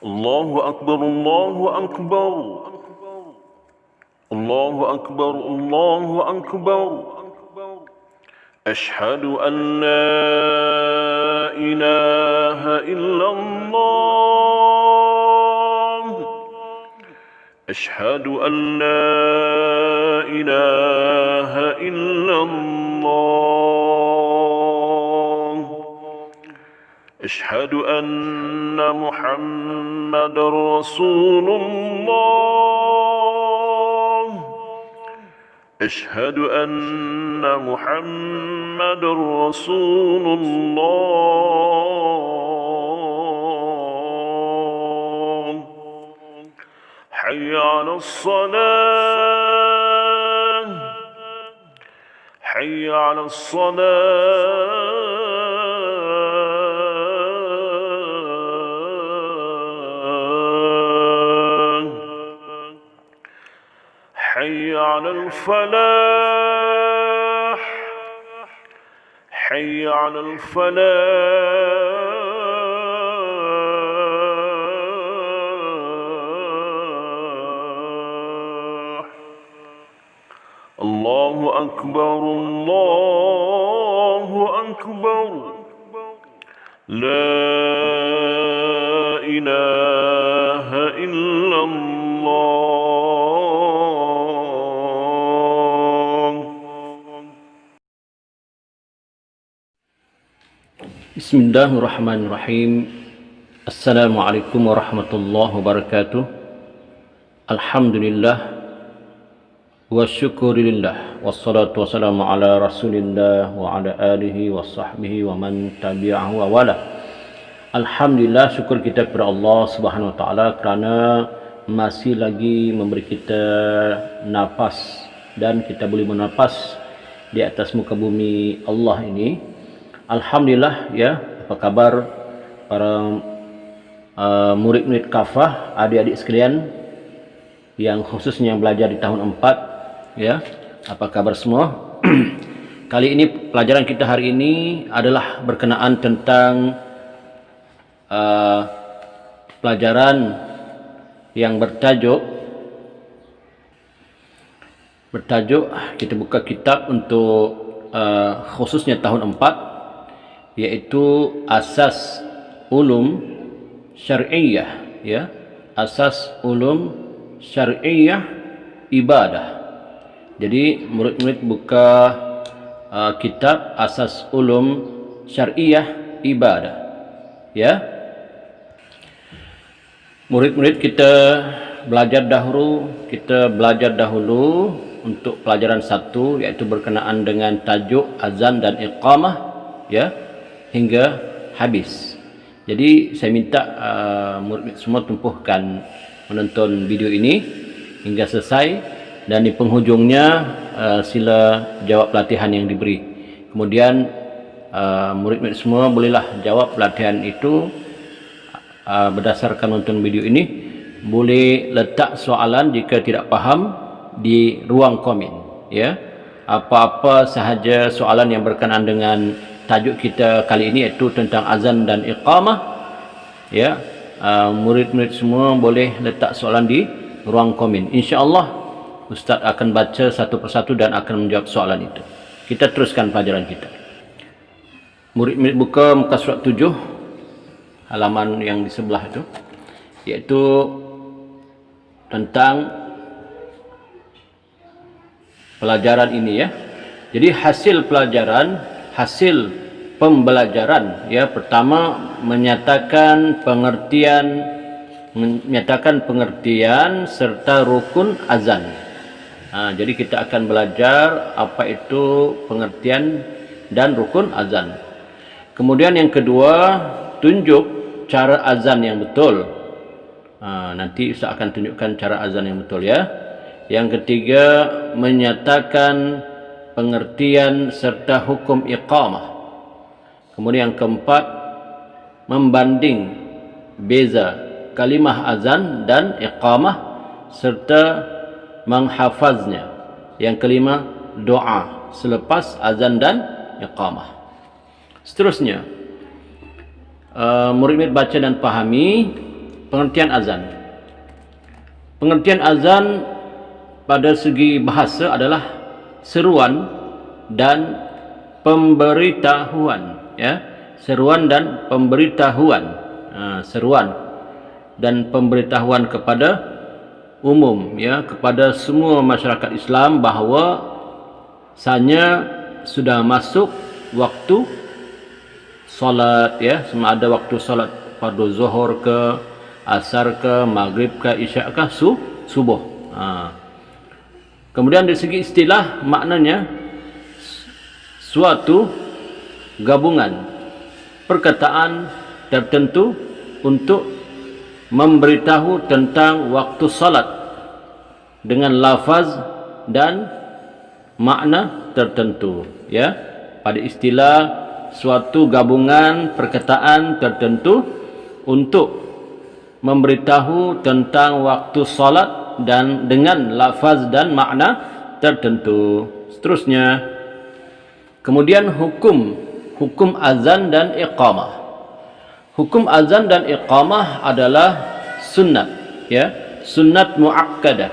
الله أكبر الله أكبر الله أكبر الله أكبر أشهد أن لا إله إلا الله أشهد أن لا إله إلا الله أشهد أن محمد رسول الله أشهد أن محمد رسول الله حي على الصلاة حي على الصلاة حي على الفلاح حي على الفلاح الله أكبر الله أكبر لا إله إلا الله Bismillahirrahmanirrahim. Assalamualaikum warahmatullahi wabarakatuh. Alhamdulillah wa syukurillah wassalatu wassalamu ala rasulillah wa ala alihi wa sahbihi wa man tabi'ahu wa wala. Alhamdulillah, syukur kita kepada Allah Subhanahu wa taala kerana masih lagi memberi kita nafas dan kita boleh bernafas di atas muka bumi Allah ini. Alhamdulillah, ya. Apa kabar para murid-murid kafah, adik-adik sekalian yang khususnya belajar di tahun 4, ya. Apa kabar semua? Kali ini pelajaran kita hari ini adalah berkenaan tentang pelajaran yang bertajuk kita buka kitab untuk khususnya tahun 4, yaitu asas ulum syar'iyyah, ya. Asas ulum syar'iyyah ibadah. Jadi murid-murid buka kitab asas ulum syar'iyyah ibadah, ya. Murid-murid kita belajar dahulu untuk pelajaran 1, yaitu berkenaan dengan tajuk azan dan iqamah, ya, hingga habis. Jadi saya minta murid semua tumpuhkan menonton video ini hingga selesai, dan di penghujungnya sila jawab pelatihan yang diberi. Kemudian murid-murid semua bolehlah jawab pelatihan itu berdasarkan nonton video ini. Boleh letak soalan jika tidak faham di ruang komen, ya. Apa-apa sahaja soalan yang berkenaan dengan tajuk kita kali ini, iaitu tentang azan dan iqamah, ya. Murid-murid semua boleh letak soalan di ruang komen. InsyaAllah Ustaz akan baca satu persatu dan akan menjawab soalan itu. Kita teruskan pelajaran kita. Murid-murid buka muka surat 7, halaman yang di sebelah itu, yaitu tentang pelajaran ini, ya. Jadi hasil pembelajaran, ya, pertama menyatakan pengertian serta rukun azan. Jadi kita akan belajar apa itu pengertian dan rukun azan. Kemudian yang kedua, tunjuk cara azan yang betul. Nanti Ustaz akan tunjukkan cara azan yang betul, ya. Yang ketiga, menyatakan pengertian serta hukum iqamah. Kemudian yang keempat, membanding beza kalimah azan dan iqamah serta menghafaznya. Yang kelima, doa selepas azan dan iqamah. Seterusnya, murid-murid baca dan pahami pengertian azan. Pengertian azan pada segi bahasa adalah seruan dan pemberitahuan, ya. Seruan dan pemberitahuan. Seruan dan pemberitahuan kepada umum, ya, kepada semua masyarakat Islam bahawa sanya sudah masuk waktu solat, ya, sama ada waktu solat fardu zuhur ke, asar ke, maghrib ke, isyak ke, subuh. Kemudian dari segi istilah maknanya suatu gabungan perkataan tertentu untuk memberitahu tentang waktu salat dengan lafaz dan makna tertentu, ya. Pada istilah suatu gabungan perkataan tertentu untuk memberitahu tentang waktu salat dan dengan lafaz dan makna tertentu. Seterusnya, kemudian hukum azan dan iqamah. Hukum azan dan iqamah adalah sunnat, ya, sunnat muakkadah.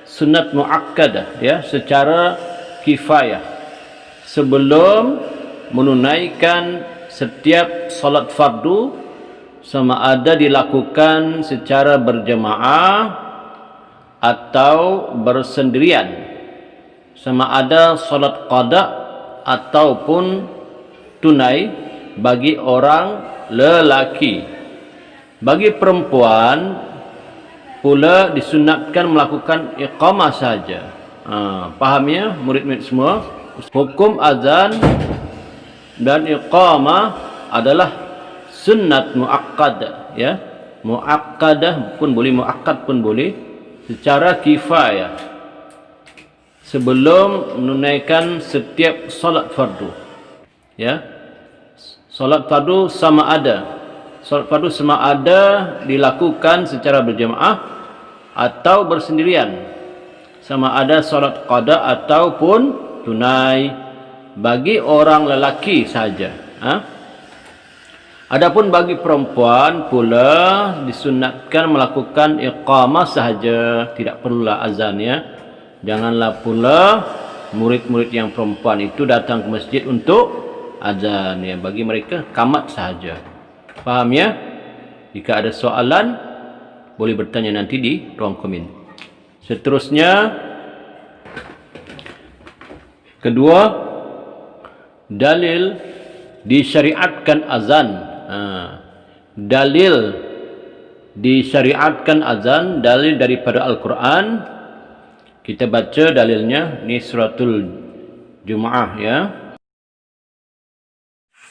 Sunnat muakkadah, ya, secara kifayah sebelum menunaikan setiap salat fardu, sama ada dilakukan secara berjemaah atau bersendirian, sama ada salat qada ataupun tunai bagi orang lelaki. Bagi perempuan pula disunatkan melakukan iqamah saja. Paham ya murid-murid semua? Hukum azan dan iqamah adalah sunnat muakkadah, ya. Muakkadah pun boleh, muakkad pun boleh, secara kifayah sebelum menunaikan setiap solat fardu, ya. Solat fardu sama ada dilakukan secara berjemaah atau bersendirian, sama ada solat qada ataupun tunai bagi orang lelaki saja. Adapun bagi perempuan pula disunatkan melakukan iqamah sahaja, tidak perlulah azan, ya. Janganlah pula murid-murid yang perempuan itu datang ke masjid untuk azan, ya. Bagi mereka qamat sahaja. Faham, ya? Jika ada soalan boleh bertanya nanti di ruang komen. Seterusnya, kedua, dalil disyariatkan azan. Dalil disyariatkan azan, dalil daripada Al-Quran. Kita baca dalilnya, ni suratul Jumu'ah, ya.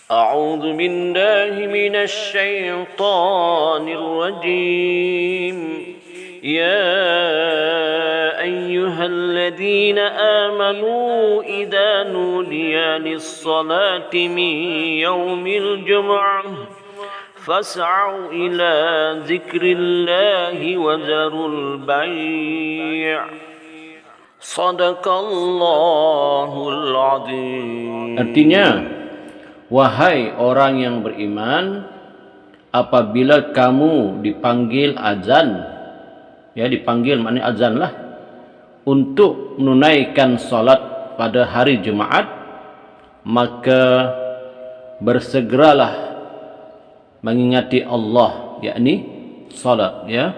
أعوذ بالله من الشيطان الرجيم يا أيها الذين آمنوا إذا نودي للصلاة من يوم الجمعة فاسعوا إلى ذكر الله وذروا البيع صدق الله العظيم. Artinya, wahai orang yang beriman, apabila kamu dipanggil azan, ya, dipanggil maknanya azan lah, untuk menunaikan salat pada hari Jumaat, maka bersegeralah mengingati Allah, yakni salat, ya.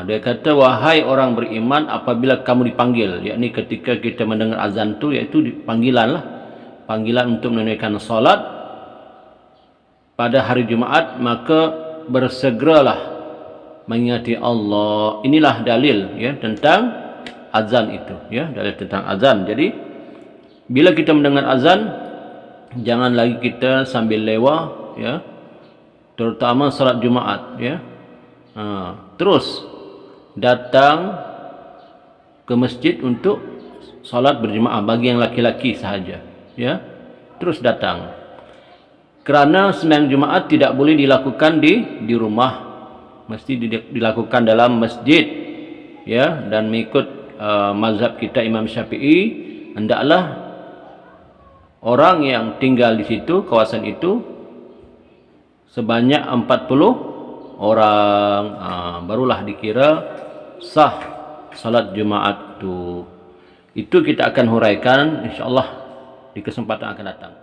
Dia kata, wahai orang beriman, apabila kamu dipanggil, yakni ketika kita mendengar azan tu, iaitu panggilan lah, panggilan untuk menunaikan salat pada hari Jumaat, maka bersegeralah mengingati Allah. Inilah dalil, ya, tentang azan itu, ya, dalil tentang azan. Jadi bila kita mendengar azan, jangan lagi kita sambil lewat, ya, terutama salat Jumaat, ya. Terus datang ke masjid untuk salat berjemaah bagi yang laki-laki sahaja, ya. Terus datang, kerana sembahyang Jumaat tidak boleh dilakukan di rumah, mesti dilakukan dalam masjid, ya. Dan mengikut mazhab kita Imam Syafi'i, hendaklah orang yang tinggal di situ, kawasan itu, sebanyak 40 orang, barulah dikira sah salat Jumaat itu. Itu kita akan huraikan insyaallah di kesempatan akan datang.